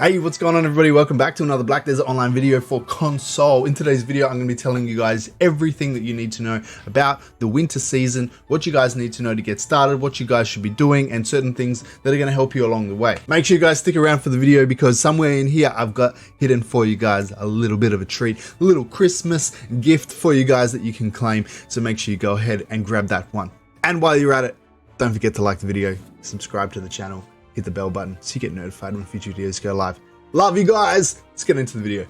Hey, what's going on everybody? Welcome back to another Black Desert Online video for console. In today's video, I'm going to be telling you guys everything that you need to know about the winter season, what you guys need to know to get started, what you guys should be doing, and certain things that are going to help you along the way. Make sure you guys stick around for the video because somewhere in here, I've got hidden for you guys a little bit of a treat, a little Christmas gift for you guys that you can claim. So make sure you go ahead and grab that one. And while you're at it, don't forget to like the video, subscribe to the channel, hit the bell button so you get notified when future videos go live. Love you guys. Let's get into the video.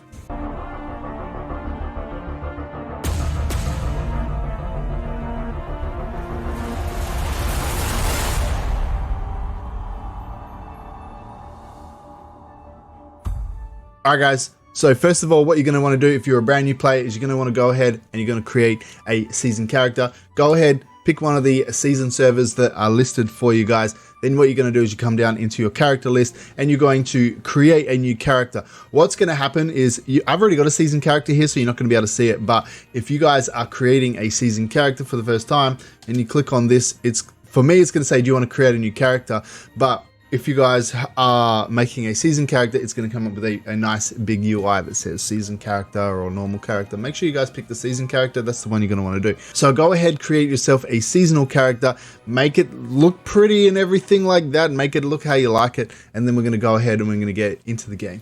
Alright guys, so first of all, what you're going to want to do if you're a brand new player is you're going to want to go ahead and you're going to create a season character. Go ahead, pick one of the season servers that are listed for you guys. Then what you're going to do is you come down into your character list and you're going to create a new character. What's going to happen is I've already got a season character here, so you're not going to be able to see it. But if you guys are creating a season character for the first time and you click on this, for me, it's going to say, do you want to create a new character? But if you guys are making a season character, it's going to come up with a nice big UI that says season character or normal character. Make sure you guys pick the season character. That's the one you're going to want to do. So go ahead, create yourself a seasonal character, make it look pretty and everything like that. Make it look how you like it. And then we're going to go ahead and we're going to get into the game.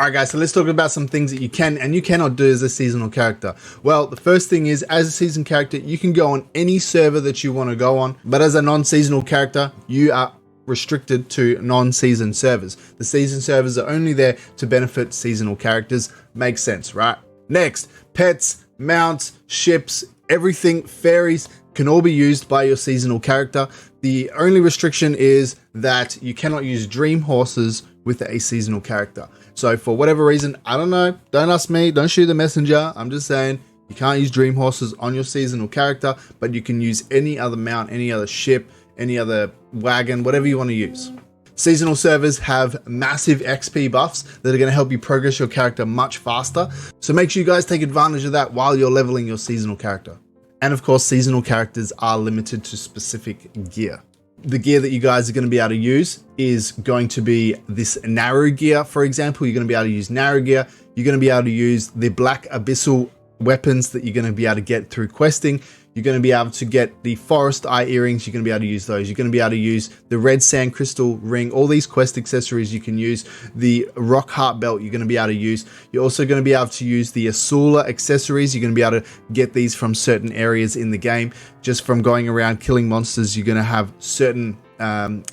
Alright guys, so let's talk about some things that you can and you cannot do as a seasonal character. Well, the first thing is, as a season character, you can go on any server that you want to go on. But as a non-seasonal character, you are restricted to non-season servers. The season servers are only there to benefit seasonal characters. Makes sense, right? Next, pets, mounts, ships, everything, fairies can all be used by your seasonal character. The only restriction is that you cannot use dream horses with a seasonal character. So for whatever reason, I don't know, don't ask me, don't shoot the messenger. I'm just saying you can't use dream horses on your seasonal character, but you can use any other mount, any other ship, any other wagon, whatever you want to use. Seasonal servers have massive XP buffs that are going to help you progress your character much faster. So make sure you guys take advantage of that while you're leveling your seasonal character. And of course, seasonal characters are limited to specific gear. The gear that you guys are going to be able to use is going to be this narrow gear. For example, you're going to be able to use narrow gear. You're going to be able to use the black abyssal weapons that you're going to be able to get through questing. You're going to be able to get the forest eye earrings. You're going to be able to use those. You're going to be able to use the red sand crystal ring. All these quest accessories you can use. The rock heart belt you're going to be able to use. You're also going to be able to use the Asula accessories. You're going to be able to get these from certain areas in the game. Just from going around killing monsters, you're going to have certain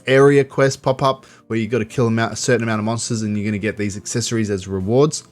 area quests pop up where you got to kill a certain amount of monsters and you're going to get these accessories as rewards.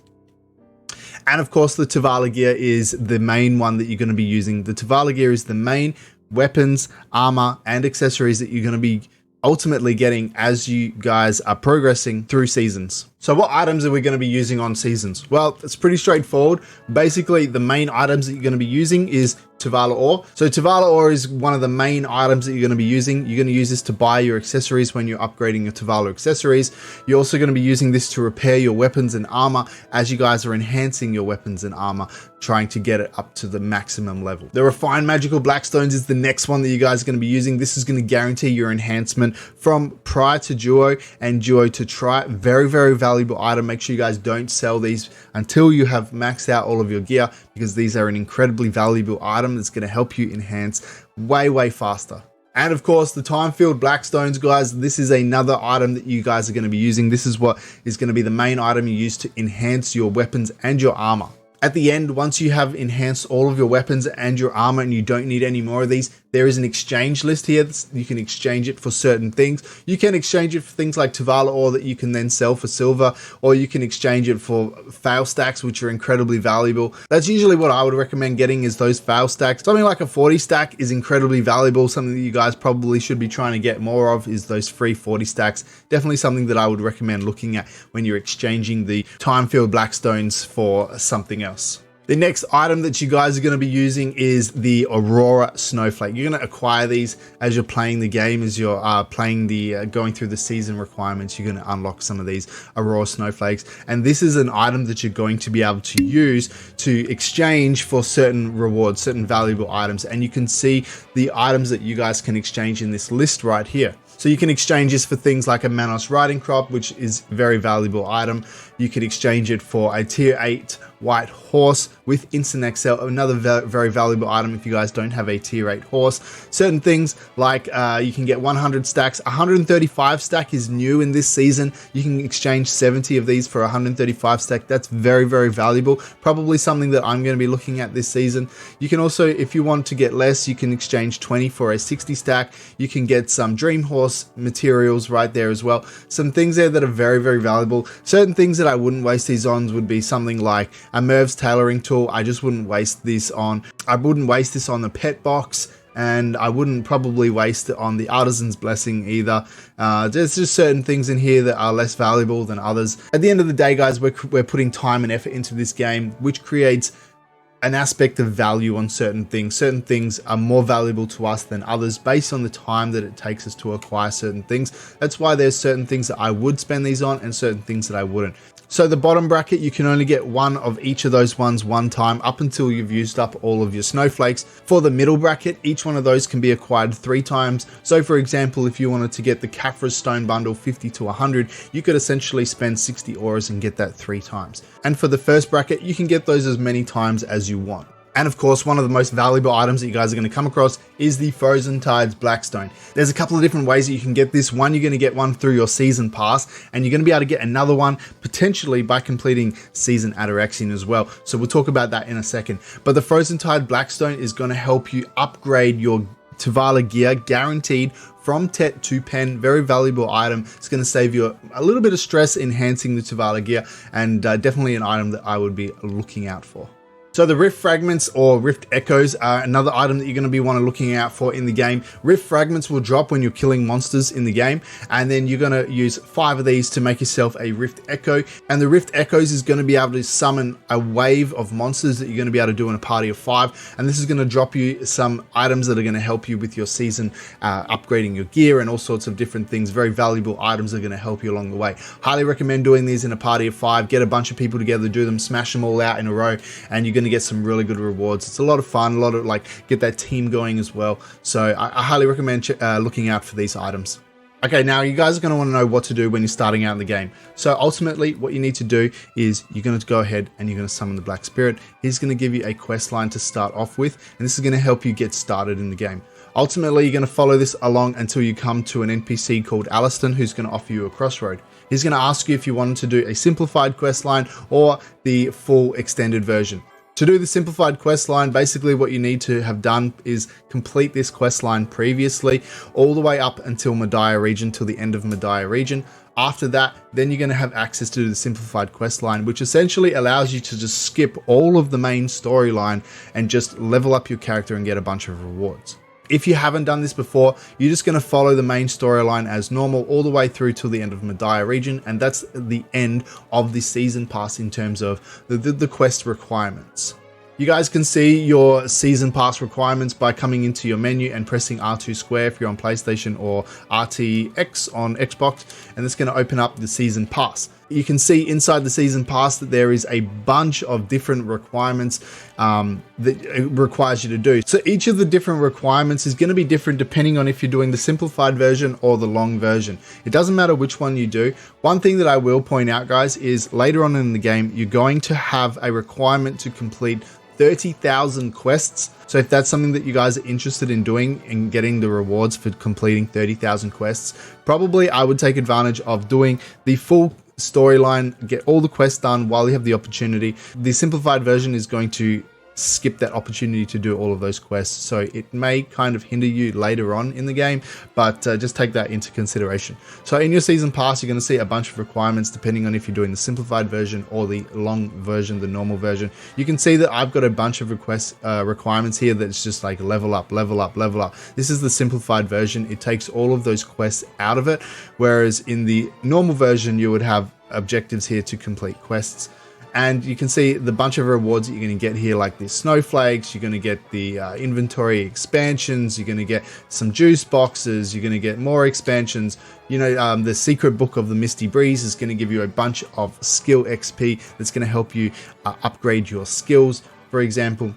And of course, the Tavala gear is the main one that you're going to be using. The Tavala gear is the main weapons, armor, and accessories that you're going to be ultimately getting as you guys are progressing through seasons. So what items are we going to be using on seasons? Well, it's pretty straightforward. Basically, the main items that you're going to be using is Tavala ore. So Tavala ore is one of the main items that you're going to be using. You're going to use this to buy your accessories when you're upgrading your Tavala accessories. You're also going to be using this to repair your weapons and armor as you guys are enhancing your weapons and armor, trying to get it up to the maximum level. The refined magical blackstones is the next one that you guys are going to be using. This is going to guarantee your enhancement from prior to duo and duo to tri. Very, very valuable item. Make sure you guys don't sell these until you have maxed out all of your gear, because these are an incredibly valuable item that's going to help you enhance way faster. And of course, the time-filled blackstones, guys, this is another item that you guys are going to be using. This is what is going to be the main item you use to enhance your weapons and your armor. At the end, once you have enhanced all of your weapons and your armor and you don't need any more of these, there is an exchange list here. You can exchange it for certain things. You can exchange it for things like Tavala ore that you can then sell for silver, or you can exchange it for fail stacks, which are incredibly valuable. That's usually what I would recommend getting, is those fail stacks. Something like a 40 stack is incredibly valuable. Something that you guys probably should be trying to get more of is those free 40 stacks. Definitely something that I would recommend looking at when you're exchanging the time-filled blackstones for something else. The next item that you guys are going to be using is the Aurora Snowflake. You're going to acquire these as you're playing the game, as you're going through the season requirements. You're going to unlock some of these Aurora Snowflakes. And this is an item that you're going to be able to use to exchange for certain rewards, certain valuable items. And you can see the items that you guys can exchange in this list right here. So you can exchange this for things like a Manos riding crop, which is a very valuable item. You could exchange it for a tier 8 white horse with instant excel, another very valuable item if you guys don't have a tier 8 horse. Certain things like you can get 100 stacks. 135 stack is new in this season. You can exchange 70 of these for 135 stack. That's very valuable. Probably something that I'm going to be looking at this season. You can also, if you want to get less, you can exchange 20 for a 60 stack. You can get some dream horse materials right there as well. Some things there that are very valuable. Certain things that I wouldn't waste these on would be something like a Merv's tailoring tool. I just wouldn't waste this on. I wouldn't waste this on the pet box, and I wouldn't probably waste it on the artisan's blessing either. There's just certain things in here that are less valuable than others. At the end of the day, guys, we're putting time and effort into this game, which creates an aspect of value on certain things. Certain things are more valuable to us than others based on the time that it takes us to acquire certain things. That's why there's certain things that I would spend these on and certain things that I wouldn't. So the bottom bracket, you can only get one of each of those ones one time up until you've used up all of your snowflakes. For the middle bracket, each one of those can be acquired 3 times. So for example, if you wanted to get the Caphra's Stone Bundle 50 to 100, you could essentially spend 60 auras and get that 3 times. And for the first bracket, you can get those as many times as you want. And of course, one of the most valuable items that you guys are going to come across is the Frozen Tides Blackstone. There's a couple of different ways that you can get this. One, you're going to get one through your season pass, and you're going to be able to get another one potentially by completing season Ataraxian as well. So we'll talk about that in a second. But the Frozen Tide Blackstone is going to help you upgrade your Tuvala gear, guaranteed from Tet to Pen. Very valuable item. It's going to save you a little bit of stress enhancing the Tuvala gear, and definitely an item that I would be looking out for. So the Rift Fragments or Rift Echoes are another item that you're going to be looking out for in the game. Rift Fragments will drop when you're killing monsters in the game, and then you're going to use 5 of these to make yourself a Rift Echo. And the Rift Echoes is going to be able to summon a wave of monsters that you're going to be able to do in a party of 5. And this is going to drop you some items that are going to help you with your season, upgrading your gear and all sorts of different things. Very valuable items that are going to help you along the way. Highly recommend doing these in a party of 5. Get a bunch of people together, do them, smash them all out in a row, and you're going to get some really good rewards. It's a lot of fun, a lot of get that team going as well. So I highly recommend looking out for these items. Okay, now you guys are going to want to know what to do when you're starting out in the game. So ultimately what you need to do is you're going to go ahead and you're going to summon the Black Spirit. He's going to give you a quest line to start off with, and this is going to help you get started in the game. Ultimately, you're going to follow this along until you come to an NPC called Aliston, who's going to offer you a crossroad. He's going to ask you if you wanted to do a simplified quest line or the full extended version. To do the simplified quest line, basically what you need to have done is complete this quest line previously, all the way up until Medaya region, till the end of Medaya region. After that, then you're going to have access to the simplified quest line, which essentially allows you to just skip all of the main storyline and just level up your character and get a bunch of rewards. If you haven't done this before, you're just going to follow the main storyline as normal all the way through till the end of Medaya region, and that's the end of the season pass in terms of the quest requirements. You guys can see your season pass requirements by coming into your menu and pressing R2 square if you're on PlayStation, or RTX on Xbox, and it's going to open up the season pass. You can see inside the season pass that there is a bunch of different requirements that it requires you to do. So each of the different requirements is going to be different depending on if you're doing the simplified version or the long version. It doesn't matter which one you do. One thing that I will point out, guys, is later on in the game, you're going to have a requirement to complete 30,000 quests. So if that's something that you guys are interested in doing and getting the rewards for completing 30,000 quests, probably I would take advantage of doing the full storyline, get all the quests done while you have the opportunity. The simplified version is going to skip that opportunity to do all of those quests, so it may kind of hinder you later on in the game, but just take that into consideration. So in your season pass, you're going to see a bunch of requirements depending on if you're doing the simplified version or the long version, the normal version. You can see that I've got a bunch of requirements here that's just like level up, level up, level up. This is the simplified version. It takes all of those quests out of it, whereas in the normal version you would have objectives here to complete quests. And you can see the bunch of rewards that you're going to get here, like the snowflakes. You're going to get the inventory expansions. You're going to get some juice boxes. You're going to get more expansions. You know, the secret book of the Misty Breeze is going to give you a bunch of skill XP that's going to help you upgrade your skills, for example.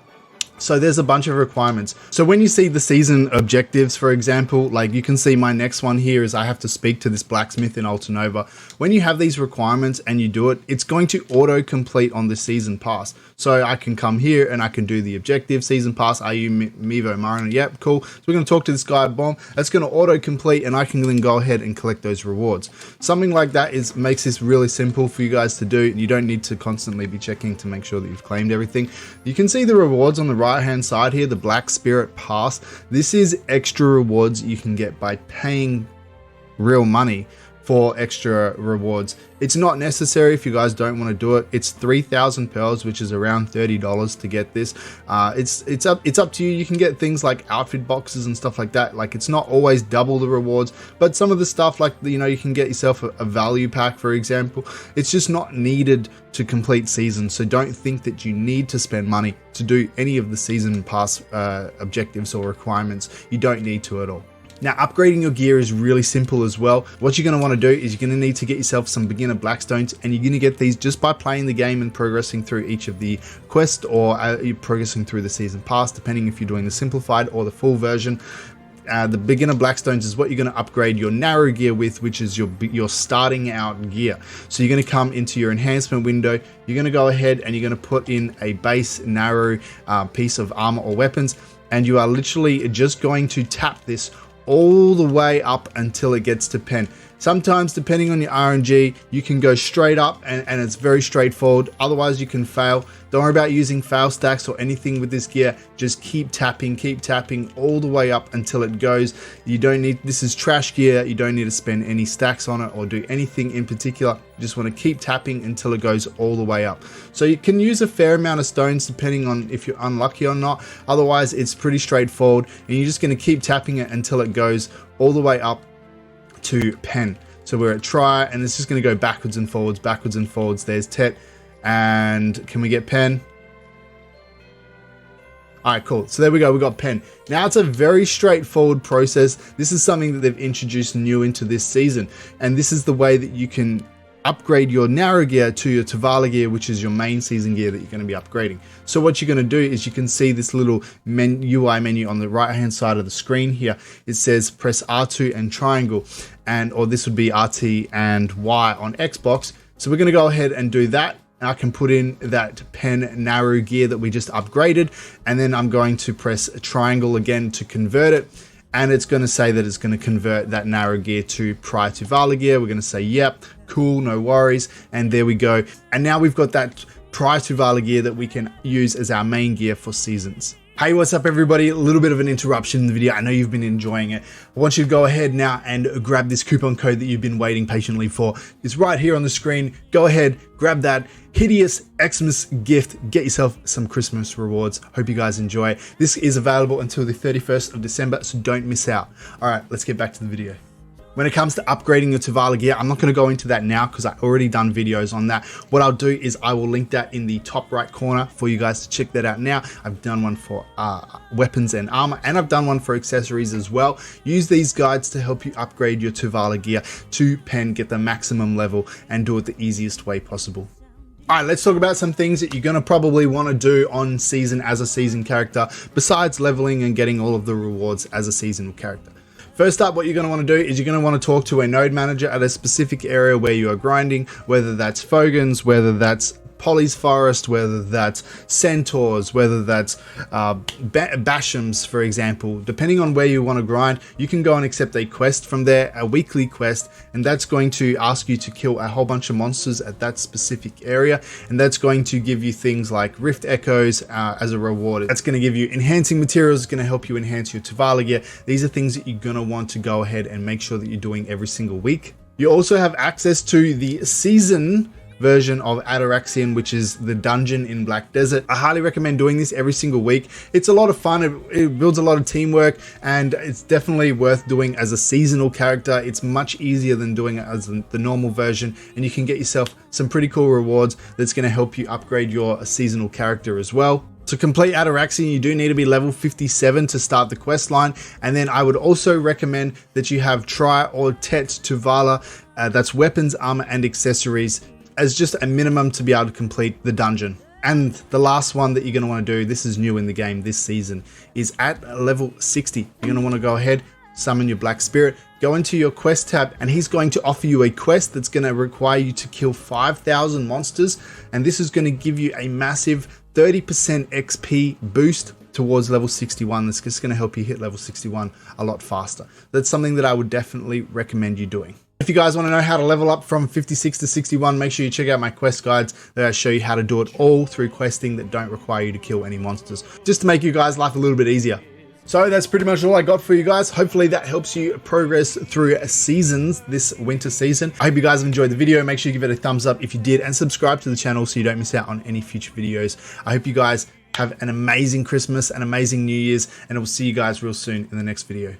So there's a bunch of requirements. So when you see the season objectives, for example, like you can see my next one here is I have to speak to this blacksmith in Altanova. When you have these requirements and you do it, it's going to auto complete on the season pass. So I can come here and I can do the objective season pass. Are you Mevo Mariner? Yep, cool. So we're going to talk to this guy, boom. That's going to auto complete and I can then go ahead and collect those rewards. Something like that makes this really simple for you guys to do. You don't need to constantly be checking to make sure that you've claimed everything. You can see the rewards on the right hand side here, the Black Spirit Pass. This is extra rewards you can get by paying real money for extra rewards. It's not necessary if you guys don't want to do it. It's 3,000 pearls, which is around $30 to get this. It's up to you. You can get things like outfit boxes and stuff like that. Like, it's not always double the rewards, but some of the stuff, like, you know, you can get yourself a value pack, for example. It's just not needed to complete seasons. So don't think that you need to spend money to do any of the season pass objectives or requirements. You don't need to at all. Now, upgrading your gear is really simple as well. What you're going to want to do is you're going to need to get yourself some beginner blackstones, and you're going to get these just by playing the game and progressing through each of the quests, or you're progressing through the season pass, depending if you're doing the simplified or the full version. The beginner blackstones is what you're going to upgrade your narrow gear with, which is your starting out gear. So you're going to come into your enhancement window. You're going to go ahead and you're going to put in a base narrow piece of armor or weapons, and you are literally just going to tap this all the way up until it gets to pen. Sometimes, depending on your RNG, you can go straight up and it's very straightforward. Otherwise, you can fail. Don't worry about using fail stacks or anything with this gear. Just keep tapping all the way up until it goes. You don't need, this is trash gear. You don't need to spend any stacks on it or do anything in particular. You just want to keep tapping until it goes all the way up. So you can use a fair amount of stones depending on if you're unlucky or not. Otherwise, it's pretty straightforward, and you're just going to keep tapping it until it goes all the way up to pen. So we're at try, and it's just going to go backwards and forwards. There's Tet, and can we get pen? All right, cool. So there we go. We got pen. Now it's a very straightforward process. This is something that they've introduced new into this season, and this is the way that you can upgrade your narrow gear to your Tavala gear, which is your main season gear that you're going to be upgrading. So what you're going to do is you can see this little UI menu on the right hand side of the screen here. It says press R2 and triangle, or this would be RT and Y on Xbox. So we're going to go ahead and do that. I can put in that pen narrow gear that we just upgraded, and then I'm going to press triangle again to convert it. And it's going to say that it's going to convert that narrow gear to prior to Vala gear. We're going to say, yep, cool, no worries. And there we go. And now we've got that prior to Vala gear that we can use as our main gear for seasons. Hey, what's up everybody? A little bit of an interruption in the video. I know you've been enjoying it. I want you to go ahead now and grab this coupon code that you've been waiting patiently for. It's right here on the screen. Go ahead, grab that hideous Xmas gift. Get yourself some Christmas rewards. Hope you guys enjoy. This is available until the 31st of December, so don't miss out. All right, let's get back to the video. When it comes to upgrading your Tavala gear, I'm not going to go into that now because I've already done videos on that. What I'll do is I will link that in the top right corner for you guys to check that out now. I've done one for weapons and armor, and I've done one for accessories as well. Use these guides to help you upgrade your Tavala gear to pen, get the maximum level, and do it the easiest way possible. All right, let's talk about some things that you're going to probably want to do on season as a season character, besides leveling and getting all of the rewards as a seasonal character. First up, what you're going to want to do is you're going to want to talk to a node manager at a specific area where you are grinding, whether that's Fogans, whether that's Polly's Forest, whether that's Centaurs, whether that's Bashams, for example. Depending on where you want to grind, you can go and accept a quest from there, a weekly quest, and that's going to ask you to kill a whole bunch of monsters at that specific area, and that's going to give you things like Rift Echoes as a reward. That's going to give you enhancing materials. It's going to help you enhance your Tavala gear. These are things that you're going to want to go ahead and make sure that you're doing every single week. You also have access to the season version of Ataraxian, which is the dungeon in Black Desert. I highly recommend doing this every single week. It's a lot of fun. It builds a lot of teamwork, and it's definitely worth doing as a seasonal character. It's much easier than doing it as the normal version, and you can get yourself some pretty cool rewards that's going to help you upgrade your seasonal character as well. To complete Ataraxian, you do need to be level 57 to start the quest line, and then I would also recommend that you have Tri or Tet Tavala, that's weapons, armor, and accessories, as just a minimum to be able to complete the dungeon. And the last one that you're going to want to do, this is new in the game this season, is at level 60. You're going to want to go ahead, summon your Black Spirit, go into your quest tab, and he's going to offer you a quest that's going to require you to kill 5,000 monsters. And this is going to give you a massive 30% XP boost towards level 61. That's just going to help you hit level 61 a lot faster. That's something that I would definitely recommend you doing. If you guys want to know how to level up from 56 to 61, make sure you check out my quest guides that I show you how to do it all through questing that don't require you to kill any monsters, just to make you guys' life a little bit easier. So that's pretty much all I got for you guys. Hopefully that helps you progress through seasons this winter season. I hope you guys have enjoyed the video. Make sure you give it a thumbs up if you did, and subscribe to the channel so you don't miss out on any future videos. I hope you guys have an amazing Christmas, an amazing New Year's, and I will see you guys real soon in the next video.